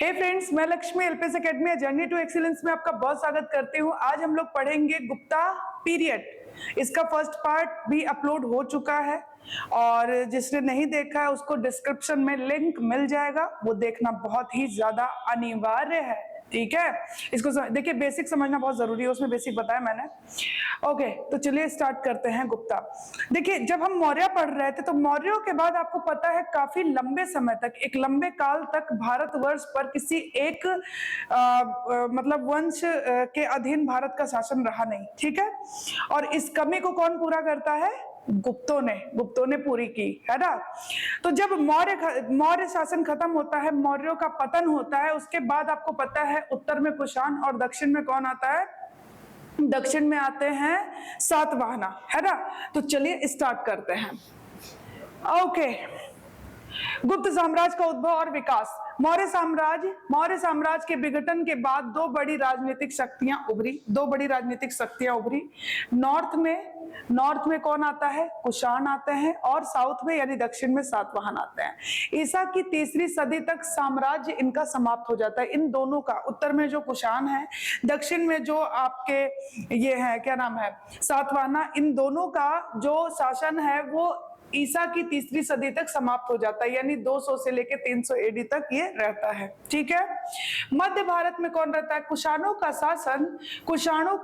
हे friends, मैं Lakshmi LPS academy journey to excellence में आपका बहुत स्वागत करती हूँ। आज हम लोग पढ़ेंगे गुप्ता पीरियड। इसका फर्स्ट पार्ट भी अपलोड हो चुका है और जिसने नहीं देखा है उसको डिस्क्रिप्शन में लिंक मिल जाएगा, वो देखना बहुत ही ज्यादा अनिवार्य है। ठीक है, इसको देखिए, बेसिक समझना बहुत जरूरी है, उसमें बेसिक बताया मैंने। ओके, तो चलिए स्टार्ट करते हैं। गुप्ता, देखिए, जब हम मौर्य पढ़ रहे थे तो मौर्यों के बाद आपको पता है काफी लंबे समय तक, एक लंबे काल तक भारतवर्ष पर किसी एक मतलब वंश के अधीन भारत का शासन रहा नहीं। ठीक है, और इस कमी को कौन पूरा करता है? गुप्तों ने पूरी की है ना। तो जब मौर्य शासन खत्म होता है, मौर्यों का पतन होता है, उसके बाद आपको पता है उत्तर में कुषाण और दक्षिण में कौन आता है? दक्षिण में आते हैं सातवाहन, है ना। तो चलिए स्टार्ट करते हैं। ओके, गुप्त साम्राज्य का उद्भव और विकास। मौर्य साम्राज्य के विघटन के बाद दो बड़ी राजनीतिक शक्तियां उभरी। नॉर्थ में कौन आता है? कुषाण आते हैं, और साउथ में यानी दक्षिण में सातवाहन आते हैं। ईसा की तीसरी सदी तक साम्राज्य इनका समाप्त हो जाता है, इन दोनों का। उत्तर में जो कुषाण है, दक्षिण में जो आपके ये है, क्या नाम है, सातवाहन, इन दोनों का जो शासन है वो ईसा की तीसरी सदी तक समाप्त हो जाता है, यानी 200 से लेकर 300 एडी तक ये रहता है। ठीक है, मध्य भारत में कौन रहता है? कुषाणों का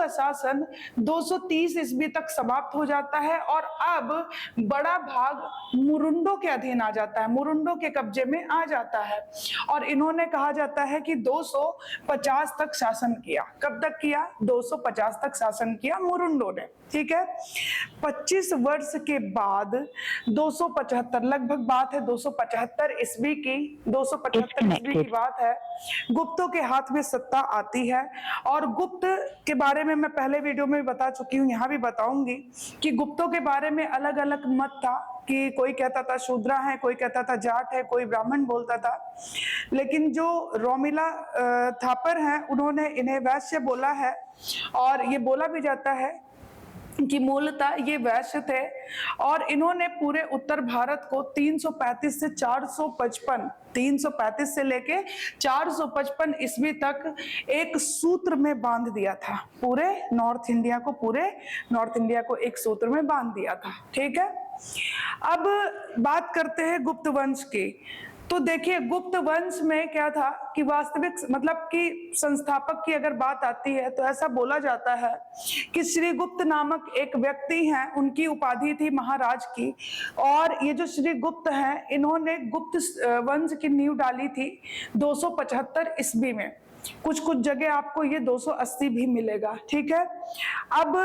शासन 230 ईस्वी तक समाप्त हो जाता है, और अब बड़ा भाग मुरुंडों के अधीन आ जाता है, मुरुंडों के कब्जे में आ जाता है। और इन्होंने कहा जाता है कि 250 तक शासन किया। कब तक किया? 250 तक शासन किया मुरुंडों ने। ठीक है, 25 वर्ष के बाद 275, लगभग बात है 275 ईस्वी की, 275 ईस्वी की बात है, गुप्तों के हाथ में सत्ता आती है। और गुप्त के बारे में मैं पहले वीडियो में बता चुकी हूँ, यहाँ भी बताऊंगी कि गुप्तों के बारे में अलग अलग मत था, कि कोई कहता था शूद्रा है, कोई कहता था जाट है, कोई ब्राह्मण बोलता था। लेकिन जो रोमिला थापर हैं, उन्होंने इन्हें वैश्य बोला है, और ये बोला भी जाता है कि मूलतः ये वैश्य थे। और इन्होंने पूरे उत्तर भारत को 335 से 455, 335 से लेके 455 ईस्वी तक एक सूत्र में बांध दिया था। पूरे नॉर्थ इंडिया को एक सूत्र में बांध दिया था। ठीक है, अब बात करते हैं गुप्त वंश की। तो देखिए, गुप्त वंश में क्या था कि वास्तविक मतलब कि संस्थापक की अगर बात आती है तो ऐसा बोला जाता है कि श्री गुप्त नामक एक व्यक्ति हैं, उनकी उपाधि थी महाराज की। और ये जो श्री गुप्त हैं, इन्होंने गुप्त वंश की नींव डाली थी 275 ईस्वी में। कुछ जगह आपको ये 280 भी मिलेगा। ठीक है, अब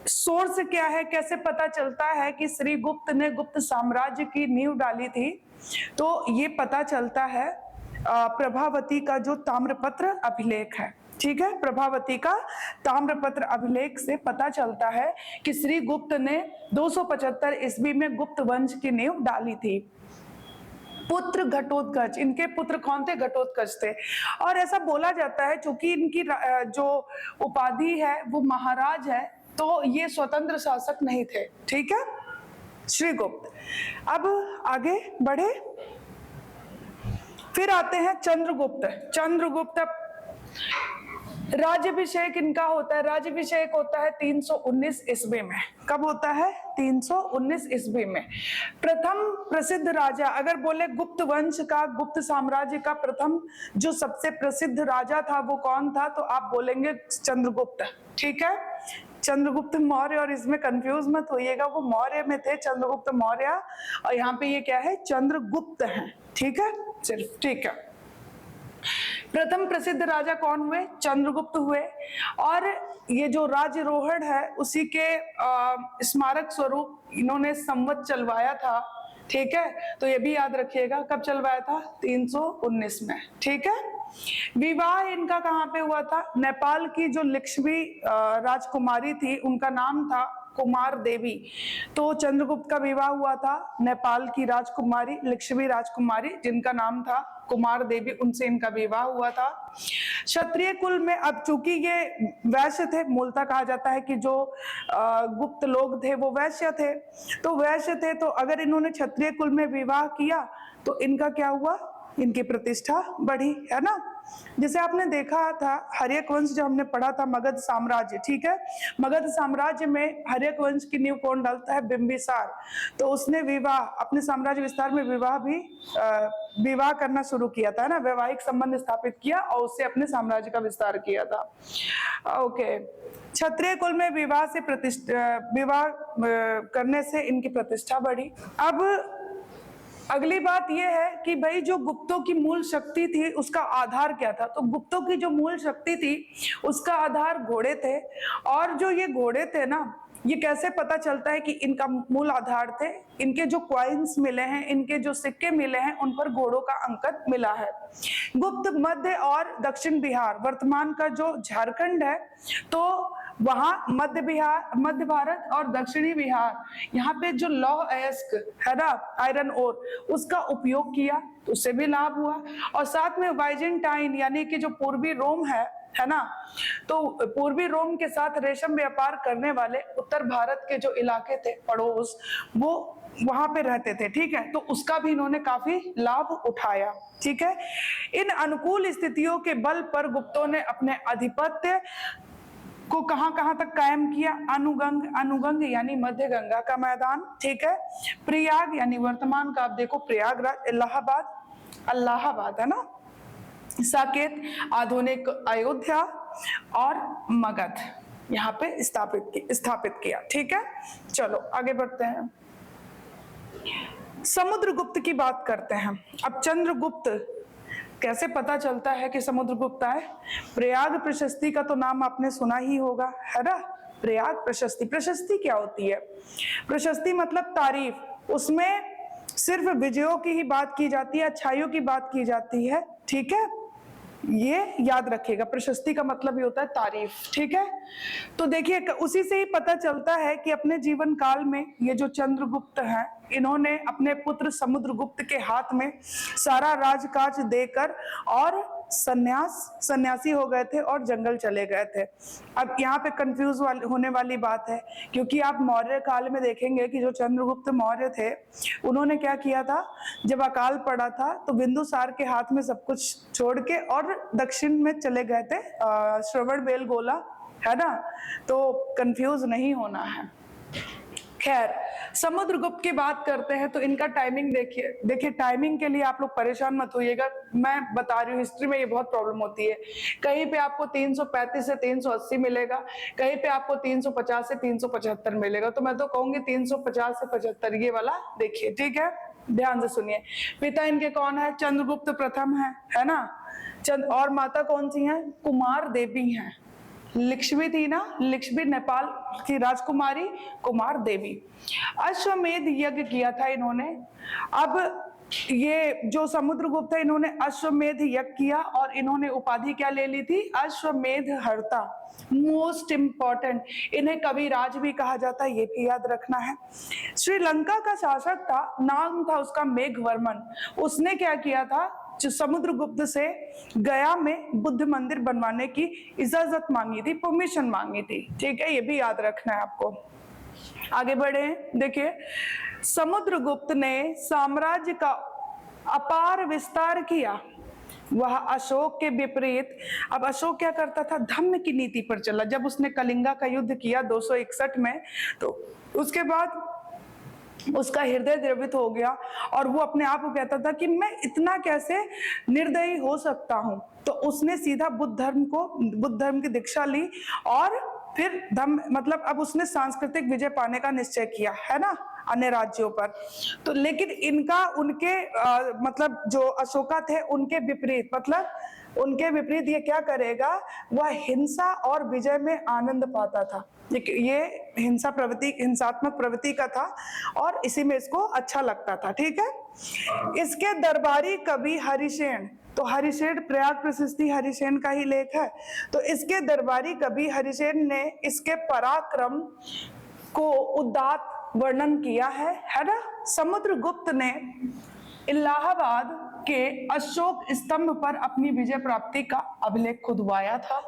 सोर्स क्या है, कैसे पता चलता है कि श्री गुप्त ने गुप्त साम्राज्य की नींव डाली थी? तो ये पता चलता है प्रभावती का जो ताम्रपत्र अभिलेख है। ठीक है, प्रभावती का ताम्रपत्र अभिलेख से पता चलता है कि श्री गुप्त ने 275 ईस्वी में गुप्त वंश की नींव डाली थी। पुत्र घटोत्कच, इनके पुत्र कौन थे? घटोत्कच थे। और ऐसा बोला जाता है चूंकि इनकी जो उपाधि है वो महाराज है, तो ये स्वतंत्र शासक नहीं थे। ठीक है, श्रीगुप्त। अब आगे बढ़े, फिर आते हैं चंद्रगुप्त। राज्याभिषेक इनका होता है, राज्याभिषेक होता है 319 ईस्वी में। कब होता है? 319 ईस्वी में। प्रथम प्रसिद्ध राजा, अगर बोले गुप्त वंश का, गुप्त साम्राज्य का प्रथम जो सबसे प्रसिद्ध राजा था वो कौन था? तो आप बोलेंगे चंद्रगुप्त। ठीक है, चंद्रगुप्त मौर्य, और इसमें कंफ्यूज मत होइएगा, वो मौर्य में थे, चंद्रगुप्त मौर्य, और यहाँ पे ये क्या है? चंद्रगुप्त हैं। ठीक है, सिर्फ। ठीक है, प्रथम प्रसिद्ध राजा कौन हुए? चंद्रगुप्त हुए। और ये जो राज्यारोहण है उसी के स्मारक स्वरूप इन्होंने संवत चलवाया था। ठीक है, तो ये भी याद रखिएगा, कब चलवाया था? 319 में। ठीक है, विवाह इनका कहाँ पे हुआ था? नेपाल की जो लिच्छवी राजकुमारी थी, उनका नाम था कुमार देवी। तो चंद्रगुप्त का विवाह हुआ था नेपाल की राजकुमारी, लिच्छवी राजकुमारी, जिनका नाम था कुमार देवी, उनसे इनका विवाह हुआ था। क्षत्रिय कुल में, अब चूंकि ये वैश्य थे, मूलतः कहा जाता है कि जो गुप्त लोग थे वो वैश्य थे, तो अगर इन्होंने क्षत्रिय कुल में विवाह किया तो इनका क्या हुआ? इनकी प्रतिष्ठा बढ़ी, है ना। जैसे आपने देखा था हर्यक वंश, जो हमने पढ़ा था मगध साम्राज्य, ठीक है, मगध साम्राज्य में हर्यक वंश की नींव कौन डालता है? बिंबिसार। तो उसने विवाह, अपने साम्राज्य विस्तार में विवाह करना शुरू किया था ना, वैवाहिक संबंध स्थापित किया और उससे अपने साम्राज्य का विस्तार किया था। ओके, क्षत्रिय कुल में विवाह करने से इनकी प्रतिष्ठा बढ़ी। अब अगली बात यह है कि भाई जो गुप्तों की मूल शक्ति थी उसका आधार क्या था? तो गुप्तों की जो मूल शक्ति थी उसका आधार घोड़े थे। और जो ये घोड़े थे ना, ये कैसे पता चलता है कि इनका मूल आधार थे? इनके जो क्वाइंस मिले हैं, इनके जो सिक्के मिले हैं, उन पर घोड़ों का अंकन मिला है। गुप्त मध्य और दक्षिण बिहार, वर्तमान का जो झारखंड है, तो वहां मध्य भारत और दक्षिणी बिहार, यहाँ पे जो लौह अयस्क है ना, आयरन ओर, उसका उपयोग किया, तो उससे भी लाभ हुआ। और साथ में बाइजेंटाइन यानी कि जो पूर्वी रोम है ना, तो पूर्वी रोम के साथ रेशम व्यापार करने वाले उत्तर भारत के जो इलाके थे पड़ोस, वो वहां पे रहते थे, ठीक है, तो उसका भी इन्होंने काफी लाभ उठाया, ठीक है। इन अनुकूल स्थितियों के बल पर गुप्तों ने अपने आधिपत्य को कहां तक कायम किया? अनुगंग यानी मध्य गंगा का मैदान, ठीक है, प्रयाग यानी वर्तमान का आप देखो प्रयागराज, इलाहाबाद है ना, साकेत आधुनिक अयोध्या, और मगध यहाँ पे स्थापित किया, ठीक है। चलो आगे बढ़ते हैं, समुद्रगुप्त की बात करते हैं। अब चंद्रगुप्त कैसे पता चलता है कि समुद्रगुप्त आए? प्रयाग प्रशस्ति का तो नाम आपने सुना ही होगा, है ना। प्रयाग प्रशस्ति क्या होती है? प्रशस्ति मतलब तारीफ, उसमें सिर्फ विजयों की ही बात की जाती है, अच्छाइयों की बात की जाती है, ठीक है, ये याद रखिएगा। प्रशस्ति का मतलब ये होता है तारीफ, ठीक है। तो देखिए उसी से ही पता चलता है कि अपने जीवन काल में ये जो चंद्रगुप्त हैं, इन्होंने अपने पुत्र समुद्रगुप्त के हाथ में सारा राजकाज देकर और सन्यासी हो गए थे और जंगल चले गए थे। अब यहाँ पे कंफ्यूज होने वाली बात है, क्योंकि आप मौर्य काल में देखेंगे कि जो चंद्रगुप्त मौर्य थे, उन्होंने क्या किया था, जब अकाल पड़ा था तो बिंदुसार के हाथ में सब कुछ छोड़ के और दक्षिण में चले गए थे, श्रवण बेलगोला, है ना, तो कंफ्यूज नहीं होना है। खैर, समुद्रगुप्त की बात करते हैं तो इनका टाइमिंग देखिए टाइमिंग के लिए आप लोग परेशान मत होइएगा, मैं बता रही हूँ, हिस्ट्री में ये बहुत प्रॉब्लम होती है। कहीं पे आपको 335 से 380 मिलेगा, कहीं पे आपको 350 से 375 मिलेगा, तो मैं तो कहूंगी 350 से 75 ये वाला देखिए, ठीक है, ध्यान से सुनिए। पिता इनके कौन है? चंद्रगुप्त प्रथम है ना, और माता कौन सी है? कुमार देवी हैं। लिक्ष्मी थी ना, लिक्ष्मी नेपाल की राजकुमारी कुमार देवी। अश्वमेध यज्ञ किया था इन्होंने। अब ये जो समुद्रगुप्त है, इन्होंने अश्वमेध यज्ञ किया और इन्होंने उपाधि क्या ले ली थी? अश्वमेध हर्ता। मोस्ट इंपॉर्टेंट, इन्हें कविराज भी कहा जाता है, ये भी याद रखना है। श्रीलंका का शासक था, नाम था उसका मेघवर्मन। उसने क्या किया था, जो समुद्रगुप्त से गया में बुद्ध मंदिर बनवाने की इजाजत मांगी थी, परमिशन मांगी थी, ठीक है, ये भी याद रखना है आपको। आगे बढ़े, देखिए समुद्रगुप्त ने साम्राज्य का अपार विस्तार किया, वह अशोक के विपरीत। अब अशोक क्या करता था? धम्म की नीति पर चला। जब उसने कलिंगा का युद्ध किया 261 में, तो उसके बाद उसका हृदय द्रवित हो गया और वो अपने आप को कहता था कि मैं इतना कैसे निर्दयी हो सकता हूं। तो उसने सीधा बुद्ध धर्म की दीक्षा ली और फिर मतलब अब उसने सांस्कृतिक विजय पाने का निश्चय किया, है ना, अन्य राज्यों पर। तो लेकिन इनका उनके मतलब जो अशोका थे उनके विपरीत, मतलब उनके विपरीत ये क्या करेगा, वह हिंसा और विजय में आनंद पाता था। ये हिंसात्मक प्रवृत्ति का था और इसी में इसको अच्छा लगता था, ठीक है। इसके दरबारी कवि हरिसेन, तो हरिसेन प्रयाग प्रशस्ति हरिसेन का ही लेख है, तो इसके दरबारी कवि हरिसेन ने इसके पराक्रम को उदात्त वर्णन किया है ना। समुद्रगुप्त ने इलाहाबाद के अशोक स्तंभ पर अपनी विजय प्राप्ति का अभिलेख खुदवाया था।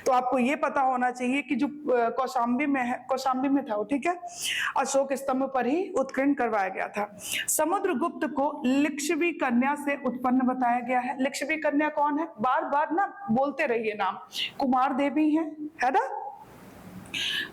तो आपको ये पता होना चाहिए कि जो कौशाम्बी में है, कौशाम्बी में था वो, ठीक है, अशोक स्तंभ पर ही उत्कीर्ण करवाया गया था। समुद्रगुप्त को लिच्छवी कन्या से उत्पन्न बताया गया है। लिच्छवी कन्या कौन है, बार बार ना बोलते रहिए नाम, कुमार देवी है ना।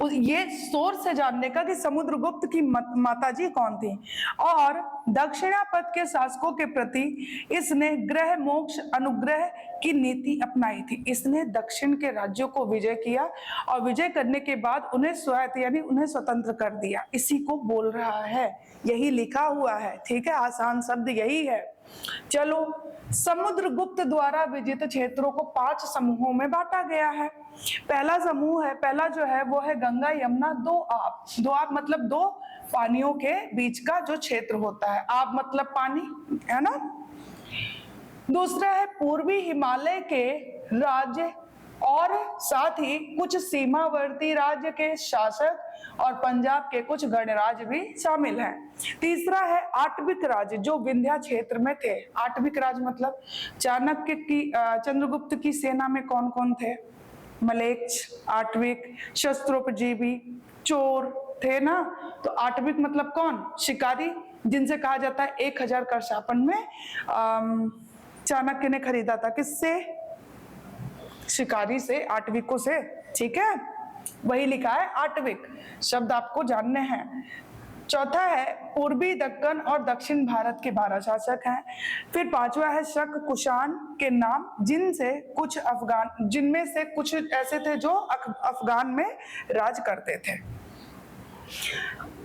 ये सोर्स से जानने का कि समुद्रगुप्त की माताजी कौन थी। और दक्षिणापथ के शासकों के प्रति इसने ग्रह मोक्ष अनुग्रह की नीति अपनाई थी। इसने दक्षिण के राज्यों को विजय किया और विजय करने के बाद उन्हें स्वायत्त यानी उन्हें स्वतंत्र कर दिया। इसी को बोल रहा है, यही लिखा हुआ है, ठीक है, आसान शब्द यही है। चलो, समुद्रगुप्त द्वारा विजित क्षेत्रों को 5 समूहों में बांटा गया है। पहला समूह है, पहला जो है वो है गंगा यमुना दो आप। दो आप मतलब दो पानियों के बीच का जो क्षेत्र होता है, आप मतलब पानी, है ना। दूसरा है पूर्वी हिमालय के राज्य और साथ ही कुछ सीमावर्ती राज्य के शासक और पंजाब के कुछ गणराज्य भी शामिल हैं। तीसरा है आटविक राज्य जो विंध्या क्षेत्र में थे। आटविक राज्य मतलब चाणक्य की चंद्रगुप्त की सेना में कौन कौन थे, मलेच्छ, आटविक, शस्त्रोपजीवी, चोर थे ना। तो आटविक मतलब कौन, शिकारी, जिनसे कहा जाता है 1000 करशापन में चाणक्य ने खरीदा था, किससे, शिकारी से, आटविकों से, ठीक है, वही लिखा है आटविक, शब्द आपको जानने हैं। चौथा है पूर्वी दक्कन और दक्षिण भारत के 12 शासक हैं। फिर पांचवा है शक कुषाण के नाम, जिनमें से कुछ ऐसे थे जो अफगान में राज करते थे।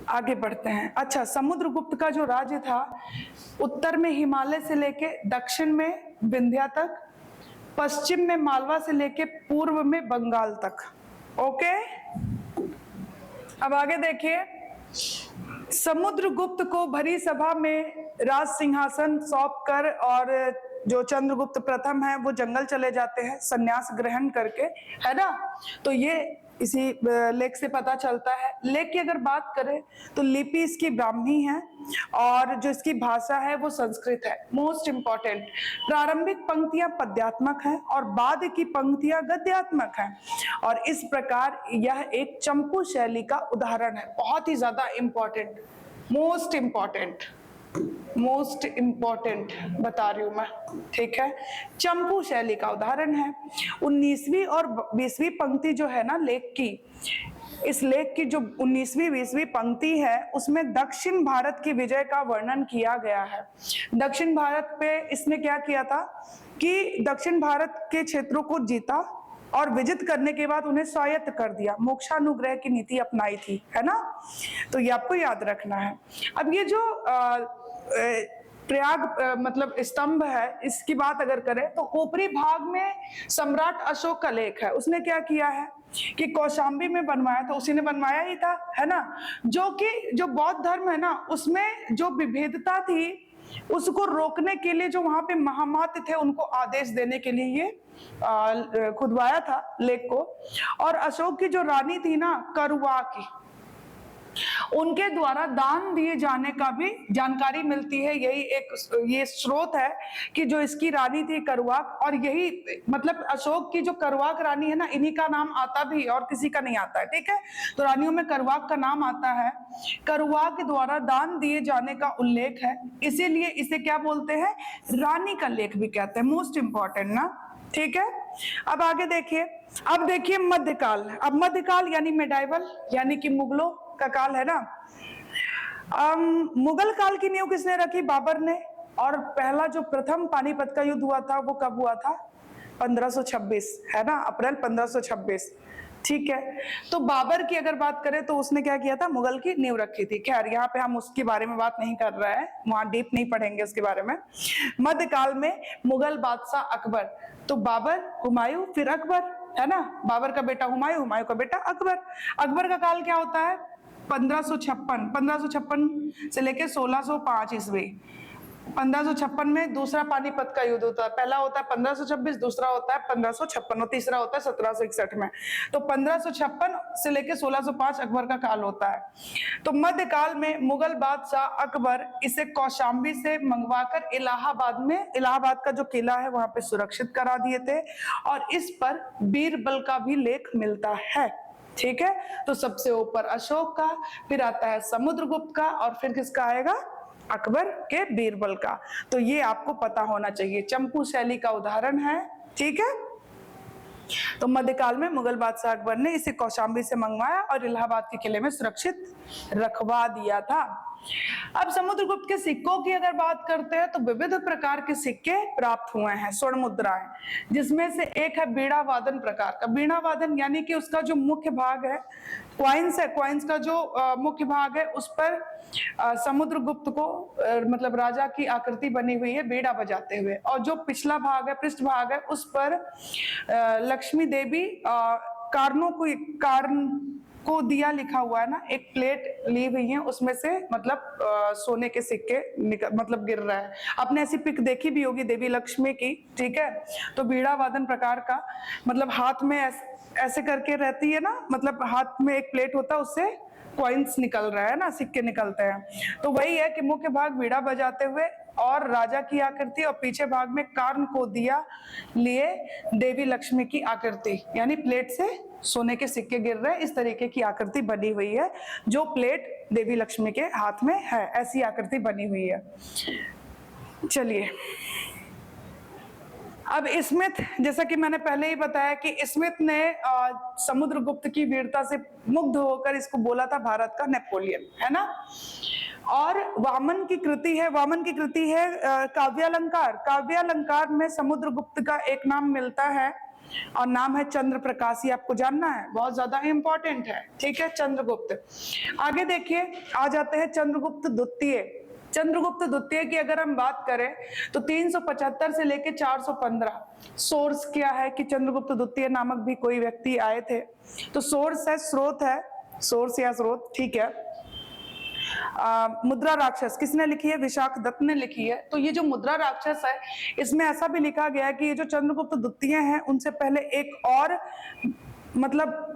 आगे बढ़ते हैं। अच्छा, समुद्रगुप्त का जो राज्य था उत्तर में हिमालय से लेके दक्षिण में विंध्या तक, पश्चिम में मालवा से लेके पूर्व में बंगाल तक। ओके, अब आगे देखिए। समुद्रगुप्त को भरी सभा में राज सिंहासन सौंप कर और जो चंद्रगुप्त प्रथम है वो जंगल चले जाते हैं संन्यास ग्रहण करके, है ना। तो ये इसी लेख से पता चलता है। लेख की अगर बात करें तो लिपि इसकी ब्राह्मी है और जो इसकी भाषा है वो संस्कृत है। मोस्ट इंपॉर्टेंट, प्रारंभिक पंक्तियां पद्यात्मक हैं और बाद की पंक्तियां गद्यात्मक हैं और इस प्रकार यह एक चंपू शैली का उदाहरण है। बहुत ही ज्यादा इंपॉर्टेंट, मोस्ट इंपॉर्टेंट बता रही हूं मैं, ठीक है, चंपू शैली का उदाहरण है। 19वीं और 20वीं पंक्ति जो है ना लेख की, इस लेख की जो 19वीं 20वीं पंक्ति है उसमें दक्षिण भारत की विजय का वर्णन किया गया है। दक्षिण भारत पे इसने क्या किया था कि दक्षिण भारत के क्षेत्रों को जीता और विजित करने के बाद उन्हें स्वायत्त कर दिया, मोक्षानुग्रह की नीति अपनाई थी, है ना। तो ये आपको याद रखना है। अब ये जो प्रयाग मतलब स्तंभ है, इसकी बात अगर करें तो ऊपरी भाग में सम्राट अशोक का लेख है। उसने क्या किया है कि कौशाम्बी में बनवाया था, उसी ने बनवाया ही था, है ना। जो कि जो बौद्ध धर्म है ना उसमें जो विभेदता थी उसको रोकने के लिए जो वहां पे महामात्य थे उनको आदेश देने के लिए ये खुदवाया था लेख को। और अशोक की जो रानी थी ना करुआ की, उनके द्वारा दान दिए जाने का भी जानकारी मिलती है। यही एक ये स्रोत है कि जो इसकी रानी थी करुआक, और यही मतलब अशोक की जो करुआक रानी है ना इन्हीं का नाम आता भी और किसी का नहीं आता है, ठीक है। तो रानियों में करुआक का नाम आता है। करुआक के द्वारा दान दिए जाने का उल्लेख है, इसीलिए इसे क्या बोलते हैं, रानी का लेख भी कहते हैं। मोस्ट इंपॉर्टेंट ना, ठीक है। अब आगे देखिए। अब देखिए मध्यकाल। अब मध्यकाल यानी मेडाइवल यानी कि मुगलों का काल है ना। मुगल काल की नींव किसने रखी, बाबर ने। और पहला जो प्रथम पानीपत का युद्ध हुआ था वो कब हुआ था, 1526, है ना, अप्रैल 1526, ठीक है। तो बाबर की अगर बात करें तो उसने क्या किया था, मुगल की नींव रखी थी। खैर यहाँ पे हम उसके बारे में बात नहीं कर रहे हैं, वहां डीप नहीं पढ़ेंगे उसके बारे में। मध्यकाल में मुगल बादशाह अकबर, तो बाबर, हुमायूं, फिर अकबर, है ना। बाबर का बेटा हुमायूं, हुमायूं का बेटा अकबर। अकबर का काल क्या होता है, 1556 से लेके 1605 ईस्वी। 1556 में दूसरा पानीपत का युद्ध होता है। पहला होता है 1526, दूसरा होता है 1556 और तीसरा होता है 1761 में। तो 1556 से लेकर 1605 अकबर का काल होता है। तो मध्यकाल में मुगल बादशाह अकबर इसे कौशाम्बी से मंगवाकर इलाहाबाद का जो किला है वहां पे सुरक्षित करा दिए थे, और इस पर बीरबल का भी लेख मिलता है। ठीक है, तो सबसे ऊपर अशोक का, फिर आता है समुद्रगुप्त का, और फिर किसका आएगा? अकबर के बीरबल का। तो ये आपको पता होना चाहिए, चंपू शैली का उदाहरण है। ठीक है, तो मध्यकाल में मुगल बादशाह अकबर ने इसे कौशाम्बी से मंगवाया और इलाहाबाद के किले में सुरक्षित रखवा दिया था। अब समुद्रगुप्त के सिक्कों की अगर बात करते हैं तो विविध प्रकार के सिक्के प्राप्त हुए हैं, स्वर्ण मुद्राएं, जिसमें से एक है बीड़ा वादन प्रकार का। बीड़ा वादन यानी कि उसका जो मुख्य भाग है, क्वाइंस है, क्वाइंस का जो मुख्य भाग है उस पर समुद्रगुप्त को मतलब राजा की आकृति बनी हुई है बीड़ा बजाते हुए, और जो पिछला भाग है, पृष्ठ भाग है, उस पर लक्ष्मी देवी कारण को दिया लिखा हुआ है ना, एक प्लेट ली हुई है, उसमें से मतलब सोने के सिक्के मतलब गिर रहा है। आपने ऐसी पिक देखी भी होगी देवी लक्ष्मी की। ठीक है, तो बीड़ा वादन प्रकार का मतलब हाथ में ऐसे करके रहती है ना, मतलब हाथ में एक प्लेट होता है, उससे कॉइन्स निकल रहा है ना, सिक्के निकलते हैं। तो वही है कि मुख्य भाग बीड़ा बजाते हुए और राजा की आकृति, और पीछे भाग में कारण को दिया लिए देवी लक्ष्मी की आकृति, यानी प्लेट से सोने के सिक्के गिर रहे, इस तरीके की आकृति बनी हुई है। जो प्लेट देवी लक्ष्मी के हाथ में है, ऐसी आकृति बनी हुई है। चलिए, अब स्मिथ, जैसा कि मैंने पहले ही बताया कि स्मिथ ने समुद्रगुप्त की वीरता से मुग्ध होकर इसको बोला था भारत का नेपोलियन, है ना। और वामन की कृति है काव्यालंकार। काव्यालंकार में समुद्रगुप्त का एक नाम मिलता है और नाम है चंद्र प्रकाश। ये आपको जानना है, बहुत ज्यादा इंपॉर्टेंट है। ठीक है, चंद्रगुप्त। आगे देखिए, आ जाते हैं चंद्रगुप्त द्वितीय। चंद्रगुप्त द्वितीय की अगर हम बात करें तो 375 से लेके 415। सोर्स क्या है कि चंद्रगुप्त द्वितीय नामक भी कोई व्यक्ति आए थे। तो सोर्स है, सोर्स या स्रोत। ठीक है, मुद्रा राक्षस किसने लिखी है? विशाख दत्त ने लिखी है। तो ये जो मुद्रा राक्षस है, इसमें ऐसा भी लिखा गया है कि ये जो चंद्रगुप्त द्वितीय हैं, उनसे पहले एक और मतलब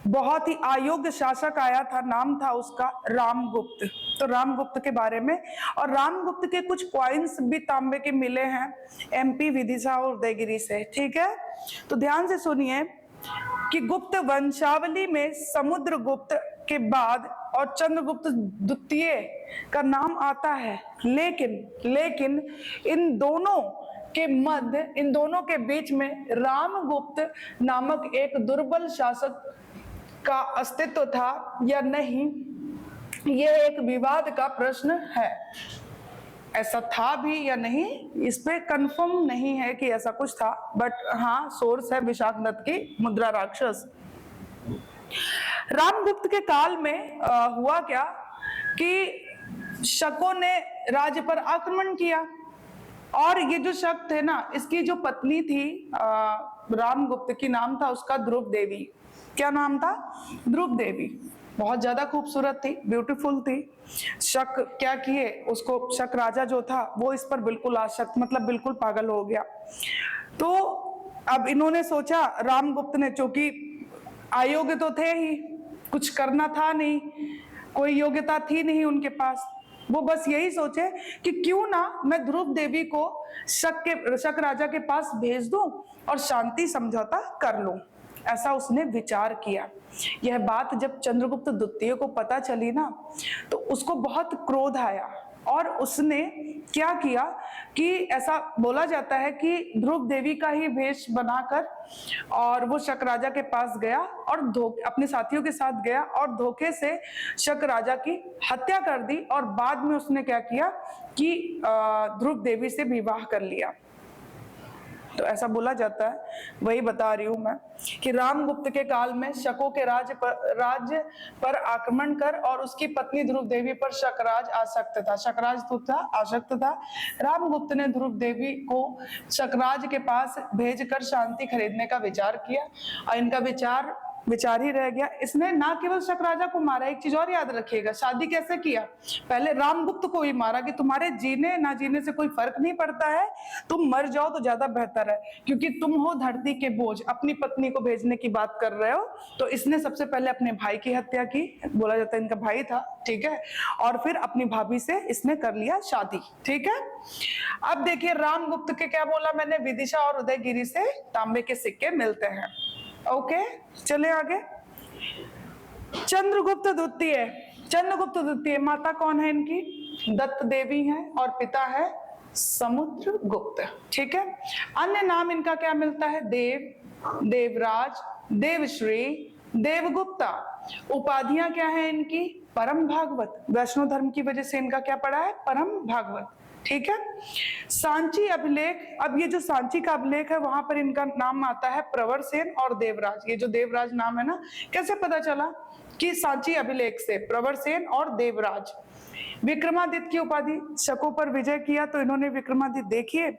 बहुत ही अयोग्य शासक आया था, नाम था उसका रामगुप्त। तो रामगुप्त के बारे में, और रामगुप्त के कुछ कॉइन्स भी तांबे के मिले हैं एमपी, विदिशा और उदयगिरी से। ठीक है, तो ध्यान से सुनिए कि गुप्त वंशावली में समुद्रगुप्त के बाद और चंद्रगुप्त द्वितीय का नाम आता है, लेकिन इन दोनों के बीच में रामगुप्त नामक एक दुर्बल शासक का अस्तित्व था या नहीं, यह एक विवाद का प्रश्न है। ऐसा था भी या नहीं, इस पे कंफर्म नहीं है कि ऐसा कुछ था, बट हाँ, सोर्स है विशाख दत्त की मुद्रा राक्षस। रामगुप्त के काल में हुआ क्या कि शकों ने राज्य पर आक्रमण किया, और ये जो शक थे ना, इसकी जो पत्नी थी रामगुप्त की, नाम था उसका ध्रुव देवी। क्या नाम था? ध्रुव देवी। बहुत ज्यादा खूबसूरत थी, ब्यूटीफुल थी। शक क्या किए उसको, शक राजा जो था वो इस पर बिल्कुल आसक्त, मतलब बिल्कुल पागल हो गया। तो अब इन्होंने सोचा, रामगुप्त ने, चूंकि अयोग्य तो थे ही, कुछ करना था नहीं, कोई योग्यता थी नहीं उनके पास, वो बस यही सोचे कि क्यों ना मैं ध्रुव देवी को शक राजा के पास भेज दूं और शांति समझौता कर लूं। ऐसा उसने विचार किया। यह बात जब चंद्रगुप्त द्वितीय को पता चली ना, तो उसको बहुत क्रोध आया, और उसने क्या किया कि ऐसा बोला जाता है कि ध्रुव देवी का ही वेश बनाकर और वो शक राजा के पास गया और अपने साथियों के साथ गया और धोखे से शक राजा की हत्या कर दी, और बाद में उसने क्या किया कि ध्रुव देवी से विवाह कर लिया। तो ऐसा बोला जाता है, वही बता रही हूं मैं कि रामगुप्त के काल में शकों के राज्य पर आक्रमण कर और उसकी पत्नी ध्रुव देवी पर शकराज आसक्त था। शकराज तो था, आसक्त था। रामगुप्त ने ध्रुव देवी को शकराज के पास भेजकर शांति खरीदने का विचार किया, और इनका विचार विचार ही रह गया। इसने ना केवल शक राजा को मारा, एक चीज और याद रखिएगा, शादी कैसे किया, पहले रामगुप्त को ही मारा कि तुम्हारे जीने ना जीने से कोई फर्क नहीं पड़ता है, तुम मर जाओ तो ज्यादा बेहतर है, क्योंकि तुम हो धरती के बोझ, अपनी पत्नी को भेजने की बात कर रहे हो। तो इसने सबसे पहले अपने भाई की हत्या की, बोला जाता है इनका भाई था, ठीक है, और फिर अपनी भाभी से इसने कर लिया शादी, ठीक है। अब देखिए रामगुप्त के क्या बोला मैंने, विदिशा और उदयगिरी से तांबे के सिक्के मिलते हैं। ओके, चले आगे। चंद्रगुप्त द्वितीय, चंद्रगुप्त द्वितीय माता कौन है इनकी, दत्त देवी है, और पिता है समुद्रगुप्त, ठीक है। अन्य नाम इनका क्या मिलता है, देव, देवराज, देवश्री, देवगुप्ता। उपाधियां क्या है इनकी, परम भागवत, वैष्णव धर्म की वजह से इनका क्या पड़ा है, परम भागवत, ठीक है। सांची अभिलेख, अब ये जो सांची का अभिलेख है वहां पर इनका नाम आता है प्रवरसेन और देवराज। ये जो देवराज नाम है ना, कैसे पता चला कि सांची अभिलेख से, प्रवरसेन और देवराज। विक्रमादित्य की उपाधि, शकों पर विजय किया तो इन्होंने विक्रमादित्य, देखिए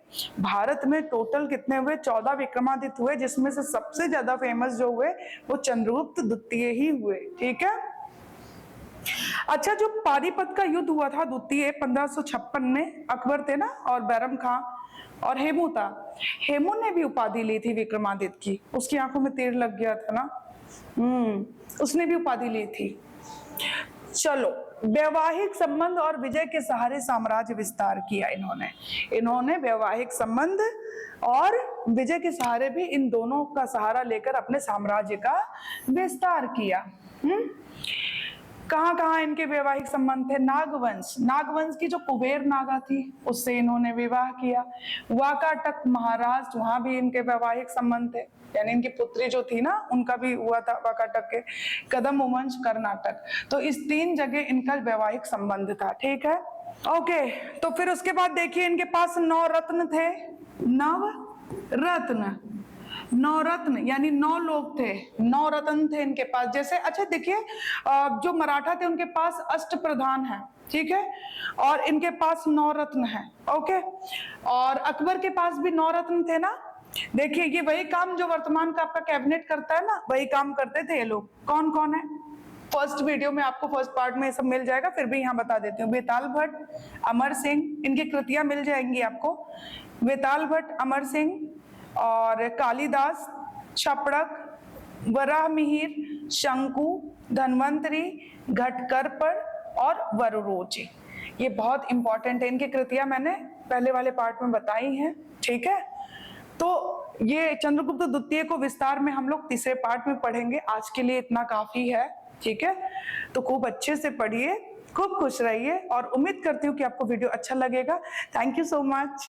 भारत में टोटल कितने हुए, 14 विक्रमादित्य हुए, जिसमें से सबसे ज्यादा फेमस जो हुए वो चंद्रगुप्त द्वितीय ही हुए, ठीक है। अच्छा, जो पानीपत का युद्ध हुआ था द्वितीय 1556 में, अकबर थे ना और बैरम खां और हेमू था, हेमू ने भी उपाधि ली थी विक्रमादित्य की, उसकी आंखों में तीर लग गया था ना, उसने भी उपाधि ली थी। चलो, वैवाहिक संबंध और विजय के सहारे साम्राज्य विस्तार किया इन्होंने वैवाहिक संबंध और विजय के सहारे भी, इन दोनों का सहारा लेकर अपने साम्राज्य का विस्तार किया। कहाँ कहाँ इनके वैवाहिक संबंध थे, नागवंश, नागवंश की जो कुबेर नागा थी उससे इन्होंने विवाह किया। वाकाटक महाराष्ट्र, वहां भी इनके वैवाहिक संबंध थे, यानी इनकी पुत्री जो थी ना उनका भी हुआ था वाकाटक के। कदम वंश कर्नाटक, तो इस 3 जगह इनका वैवाहिक संबंध था, ठीक है। ओके, तो फिर उसके बाद देखिए इनके पास 9 रत्न थे, नवरत्न, 9 रत्न यानी 9 लोग थे, 9 रत्न थे इनके पास। जैसे अच्छा देखिए, जो मराठा थे उनके पास अष्ट प्रधान है, ठीक है, और इनके पास 9 रत्न है, ओके। और अकबर के पास भी 9 रत्न थे ना। देखिए ये वही काम जो वर्तमान का आपका कैबिनेट करता है ना, वही काम करते थे ये लोग। कौन कौन है, फर्स्ट वीडियो में आपको फर्स्ट पार्ट में सब मिल जाएगा, फिर भी यहाँ बता देती हूँ। बेताल भट्ट, अमर सिंह, इनकी कृतियां मिल जाएंगी आपको। बेताल भट्ट, अमर सिंह और कालिदास, छपड़क, वराह मिहिर, शंकु, धन्वंतरी, घटकरपर और वरुरोची। ये बहुत इंपॉर्टेंट है, इनकी कृतियां मैंने पहले वाले पार्ट में बताई हैं, ठीक है। तो ये चंद्रगुप्त द्वितीय को विस्तार में हम लोग तीसरे पार्ट में पढ़ेंगे, आज के लिए इतना काफी है, ठीक है। तो खूब अच्छे से पढ़िए, खूब खुश रहिए, और उम्मीद करती हूँ कि आपको वीडियो अच्छा लगेगा। Thank you so much.